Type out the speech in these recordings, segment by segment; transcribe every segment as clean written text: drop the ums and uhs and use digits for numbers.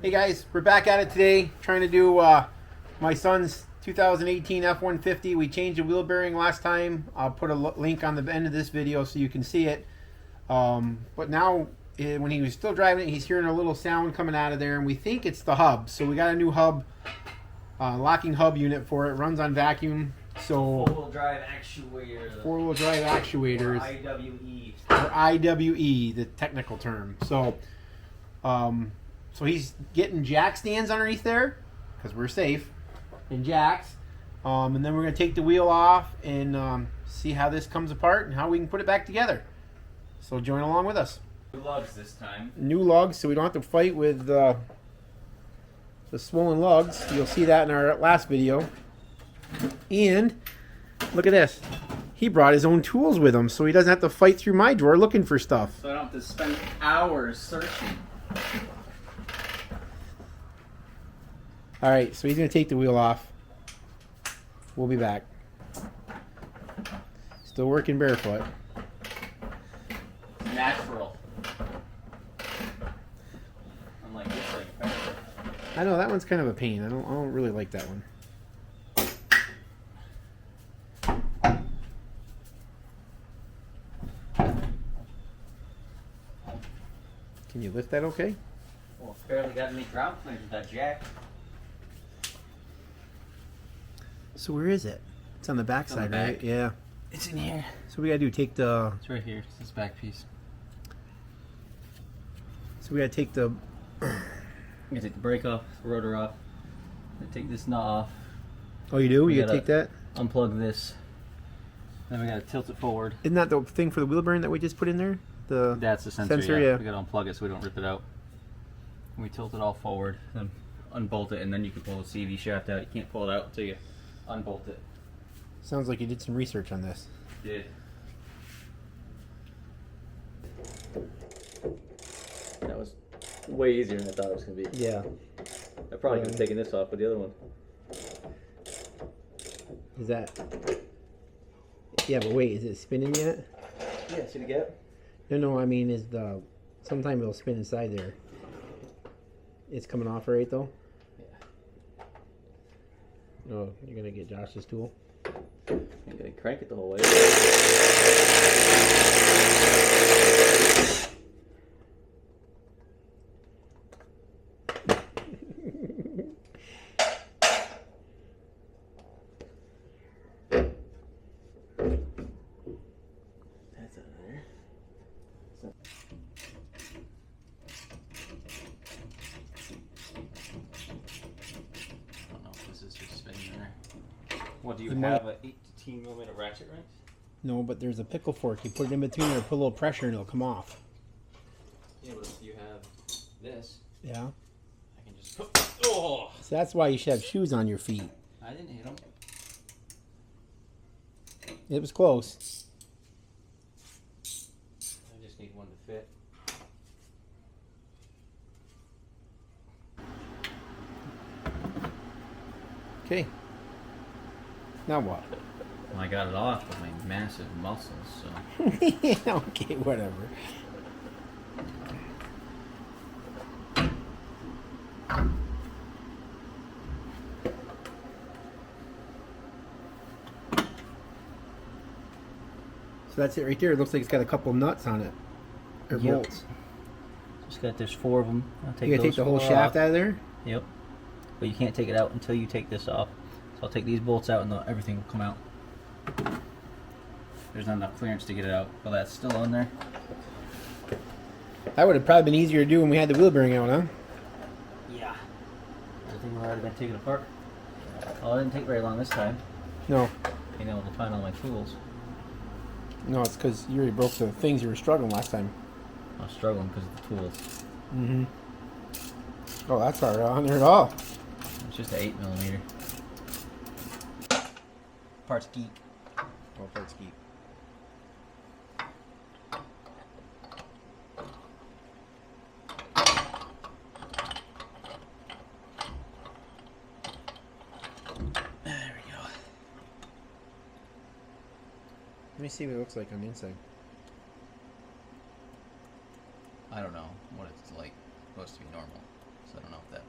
Hey guys, we're back at it today, trying to do my son's 2018 F150. We changed the wheel bearing last time. I'll put a link on the end of this video so you can see it. But now, when he was still driving it, he's hearing a little sound coming out of there, and we think it's the hub. So we got a new hub, locking hub unit for it. Runs on vacuum. So four-wheel drive actuator. Four-wheel drive actuators. Or IWE. Or IWE, the technical term. So, so he's getting jack stands underneath there, because we're safe, and jacks. And then we're going to take the wheel off and see how this comes apart and how we can put it back together. So join along with us. New lugs this time. New lugs, so we don't have to fight with the swollen lugs. You'll see that in our last video. And look at this. He brought his own tools with him, so he doesn't have to fight through my drawer looking for stuff. So I don't have to spend hours searching. Alright, so he's going to take the wheel off. We'll be back. Still working barefoot. Natural. Unlike this, like I know, that one's kind of a pain. I don't really like that one. Can you lift that okay? Well, barely got any ground clearance with that jack. So where is it? It's on the back side, right? Yeah. It's in here. So we gotta do, take the... It's right here. It's this back piece. So we gotta take the... You gotta take the brake off, the rotor off. Take this nut off. Oh, you do? You gotta take that? Unplug this. Then we gotta tilt it forward. Isn't that the thing for the wheel bearing that we just put in there? That's the sensor, yeah. We gotta unplug it so we don't rip it out. We tilt it all forward, then unbolt it, and then you can pull the CV shaft out. You can't pull it out until you unbolt it. Sounds like you did some research on this. Did. That was way easier than I thought it was gonna be. Yeah. I probably could have taken this off with the other one. Is that... Yeah, but wait, is it spinning yet? Yeah, see the gap? No, I mean, is the... Sometime it'll spin inside there. It's coming off right, though? Yeah. Oh, you're gonna get Josh's tool? I'm gonna crank it the whole way. That's out of there. So. I don't know if this is just spinning there. What, do you have a 18mm ratchet wrench? No, but there's a pickle fork. You put it in between there, put a little pressure, and it'll come off. Yeah, but if you have this, Yeah? I can just... Oh! So that's why you should have shoes on your feet. I didn't hit them. It was close. I just need one to fit. Okay. Now what? Well, I got it off with my massive muscles, so... Okay, whatever. So that's it right there. It looks like it's got a couple nuts on it. Or Yep. bolts. Just got, there's 4 of them. I'll take You gotta take the whole shaft out of there? Yep. But you can't take it out until you take this off. So I'll take these bolts out and everything will come out. There's not enough clearance to get it out. Well, that's still on there. That would have probably been easier to do when we had the wheel bearing out, huh? Yeah. Everything would already been taken apart. Well, it didn't take very long this time. No. Being able to find all my tools. No, it's because you already broke the things you were struggling last time. I was struggling because of the tools. Mm-hmm. Oh, that's not on there at all. It's just an 8mm. Parts geek. Oh, parts geek. There we go. Let me see what it looks like on the inside. I don't know what it's like. It's supposed to be normal, so I don't know if that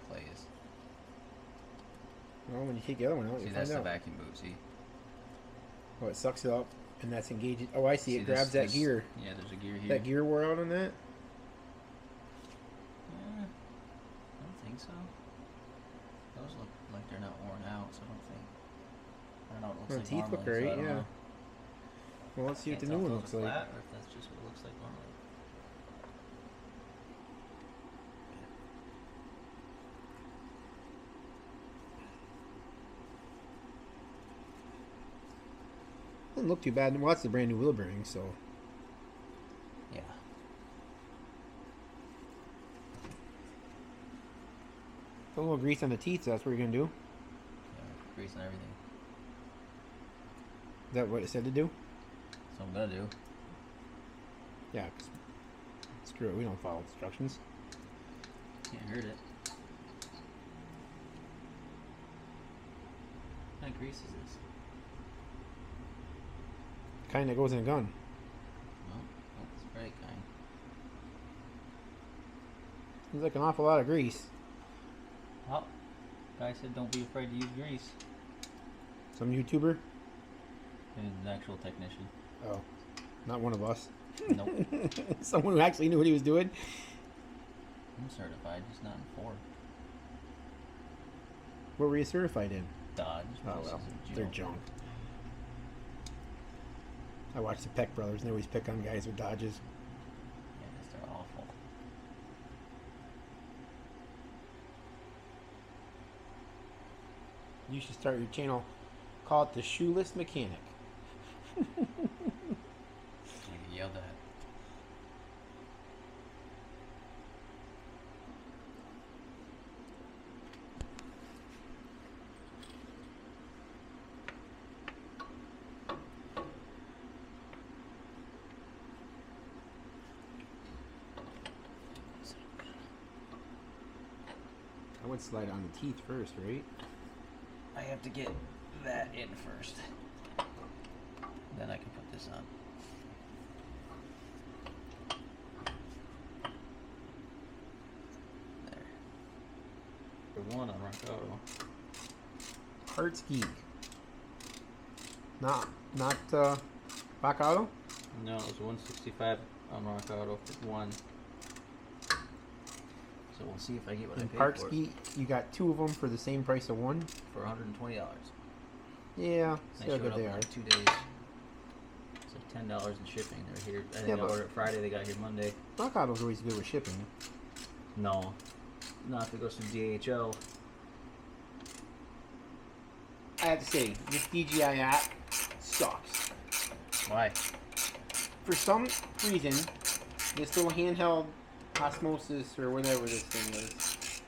Well, when you take the other one out, See, you that's find the out. vacuum boot. See? Oh, it sucks it up, and that's engaged. Oh, I see. It grabs that this, gear. Yeah, there's a gear here. That gear wore out on that? I don't think so. Those look like they're not worn out, so I don't think. I don't know what it looks The like teeth look normally, so I great, don't yeah. know. Well, let's see what Can't the new tell one if looks those are like. flat or if that's just what it looks like normally. Doesn't look too bad. Well, that's the brand new wheel bearing, so. Yeah. Put a little grease on the teeth, so that's what you're going to do? Yeah, grease and everything. Is that what it said to do? That's what I'm gonna do. Yeah, 'cause screw it, we don't follow instructions. Can't hurt it. What kind of grease is this? Kind that goes in a gun. Well, that's the right kind. Seems like an awful lot of grease. Well, guy said don't be afraid to use grease. Some YouTuber? He's an actual technician. Oh, not one of us. Nope. Someone who actually knew what he was doing. I'm certified, just not in Ford. What were you certified in? Dodge. Oh, This well, is they're junk. I watch the Peck Brothers, and they always pick on guys with Dodges. Yeah, 'cause they're awful. You should start your channel. Call it the Shoeless Mechanic. I get yelled at. I would slide on the teeth first, right? I have to get that in first. Then I can put this on. There. For one on Rock Auto. Parts Geek. Not Rock Auto? No, it was 165 on Rock Auto for one. So we'll see if I get what I And paid Parts for it. Geek, you got two of them for the same price of one? For $120. Yeah, They see how showed good up they in are. like 2 days. It's like $10 in shipping. They're here. I think Yeah, I but- ordered it Friday. They got here Monday. Rock Auto's always good with shipping. No, not if it goes through DHL. I have to say, this DJI app sucks. Why? For some reason, this little handheld osmosis or whatever this thing is,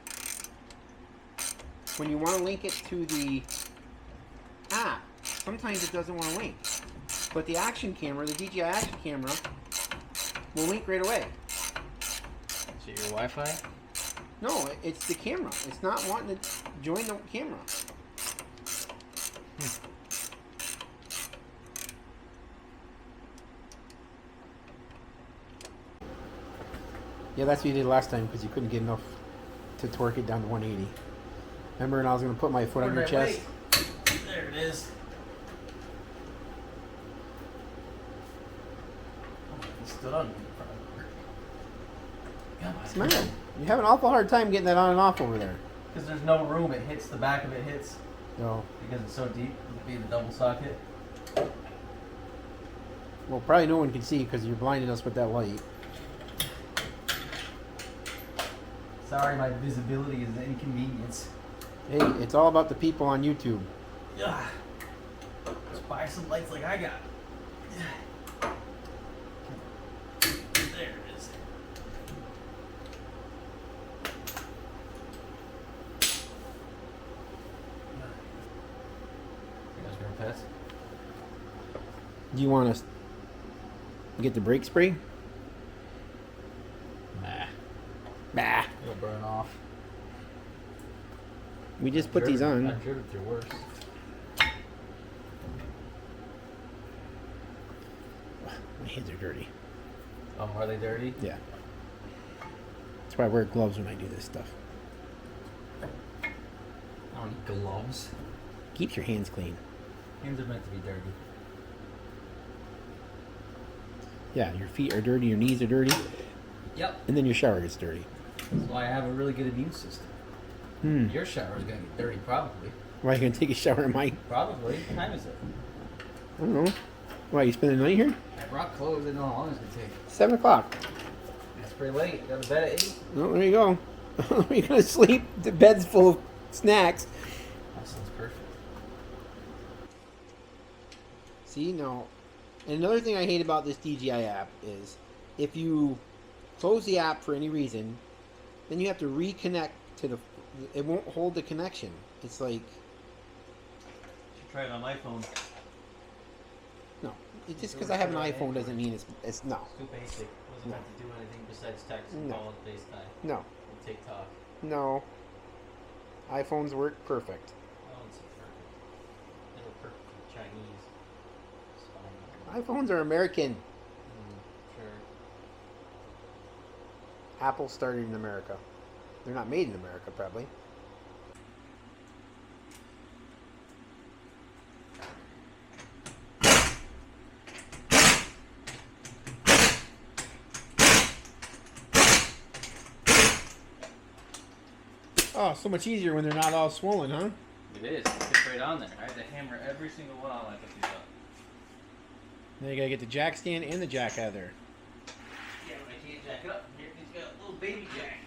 when you want to link it to the app, sometimes it doesn't want to link. But the action camera, the DJI action camera, will link right away. Is it your Wi-Fi? No, it's the camera. It's not wanting to join the camera. Yeah, that's what you did last time because you couldn't get enough to torque it down to 180. Remember, and I was going to put my foot on your chest. There it is. It stood on me. What's the matter? You have an awful hard time getting that on and off over there. Because there's no room. It hits the back of it hits No. because it's so deep. Being the double socket. Well, probably no one can see because you're blinding us with that light. Sorry, my visibility is an inconvenience. Hey, it's all about the people on YouTube. Ugh. Just buy some lights like I got. There it is. You guys gonna pass? Do you want to get the brake spray? Nah. Bah. It'll burn off. We just put these on. I've driven through worse. My hands are dirty. Oh, are they dirty? Yeah. That's why I wear gloves when I do this stuff. I don't don't need gloves. Keeps your hands clean. Hands are meant to be dirty. Yeah, your feet are dirty, your knees are dirty, Yep. and then your shower is dirty. That's why I have a really good immune system. Your shower is gonna get dirty, probably. Why are you going to take a shower in mine? Probably. What time is it? I don't know. Why, you spend the night here? I brought clothes. I didn't know how long it's gonna take. 7 o'clock. That's pretty late. Got to bed at 8. Oh, there you go. You're going to sleep. The bed's full of snacks. That sounds perfect. See, no. And another thing I hate about this DJI app is if you close the app for any reason, then you have to reconnect to the... It won't hold the connection. It's like... Should try it on my phone. No. It's just because I have an iPhone doesn't mean it's no. It's too basic. Wasn't meant to do anything besides text and call and FaceTime. No. And TikTok. No. iPhones work perfect. Oh, it's perfect. They were perfect for Chinese. It's fine. iPhones are American. Sure. Apple started in America. They're not made in America, probably. Oh, so much easier when they're not all swollen, huh? It is. It fits right on there. I had to hammer every single one on like a piece up. Now you gotta get the jack stand and the jack out of there. Yeah, but I can't jack it up. Here, he's got a little baby jack.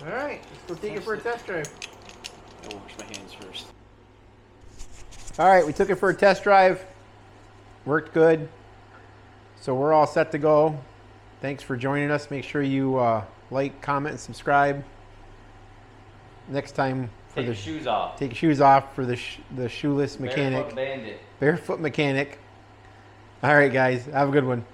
Alright, let's go take it for a test drive. I'll wash my hands first. Alright, we took it for a test drive. Worked good. So we're all set to go. Thanks for joining us. Make sure you like, comment, and subscribe. Next time for Take your shoes off. Take your shoes off for the shoeless mechanic. Barefoot bandit. Barefoot mechanic. Alright guys, have a good one.